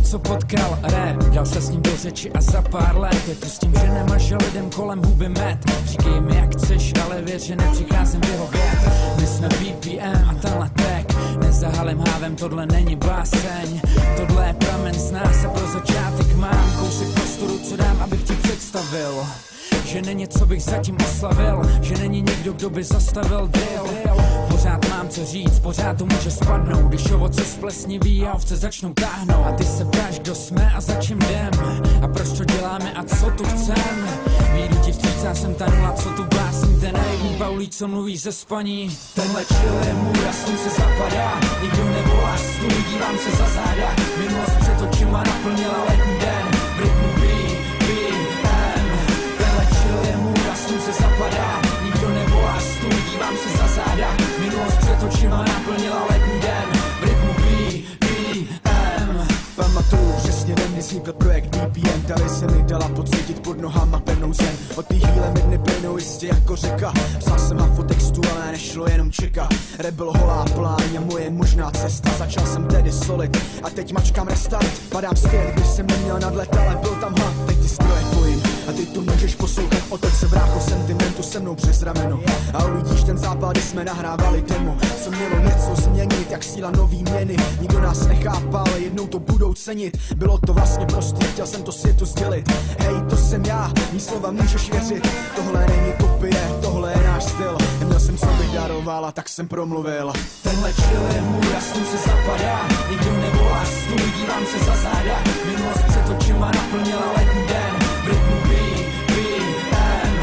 Co potkal rap, dal se s ním do řeči a za pár let je tu s tím, že nemaže lidem kolem huby med. Říkej mi jak chceš, ale věř, že nepřicházím vyhovět. My jsme BPM a tenhle track nezahalím hávem, tohle není báseň. Tohle je pramen z nás a pro začátek mám kousek prostoru, co dám, abych ti představil. Že není, co bych zatím oslavil, že není nikdo, kdo by zastavil drill. Pořád mám co říct, pořád to může spadnout, když ovoce splesniví a ovce začnou táhnout. A ty se ptáš, kdo jsme a za čím jdem, a proč to děláme a co tu chcem. Výjdu ti vstříc, já jsem ta nula, co tu básní, ten naivní Paulí, co mluví ze spaní. Tenhle chill je můj a slunce zapadá, nikdo nevolá stůl, dívám se za záda. Minulost před očima naplnila letní den, v rytmu BPM. Tenhle chill je můj a slunce zapadá, nikdo nevolá stůl, dívám se za záda. Minulost před očima naplnila letní den, v rytmu BPM. Pamatuju přesně den, kdy vznikl projekt BPM. Tady se mi dala pocítit pod nohama pevnou zem. Od té chvíle mi dny plynou jistě jako řeka. Psal jsem hafotextu, ale nešlo jenom čekat. Rap byl holá pláň a moje možná cesta. Začal jsem tedy solit a teď mačkám restart. Padám zpět, když jsem neměl nadlet, ale byl tam hlad. Teď ty stroje bojím a ty to můžeš poslouchat. Otoč se brácho sentimentu se mnou přes rameno a uvidíš ten zápal, kdy jsme nahrávali demo, co mělo něco změnit, jak síla nový měny. Nikdo nás nechápal, jednou to budou cenit. Bylo to vlastně prostý, chtěl jsem to světu sdělit. Hej, to jsem já, mý slova můžeš věřit. Tohle není kopie, tohle je náš styl. Neměl jsem, co bych daroval, a tak jsem promluvil. Tenhle chill je můj a slunce zapadá, nikdo nevolá stůl, dívám se za záda. Minulost před očima naplnila letní den, v rytmu BPM.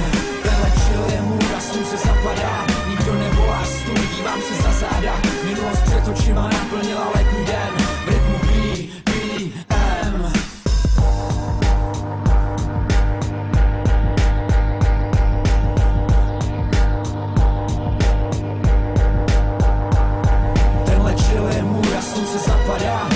Tenhle chill je můj a slunce zapadá, nikdo nevolá stůl, dívám se za záda. Minulost před očima naplnila letní den, v rytmu BPM. Tenhle chill je můj a slunce zapadá,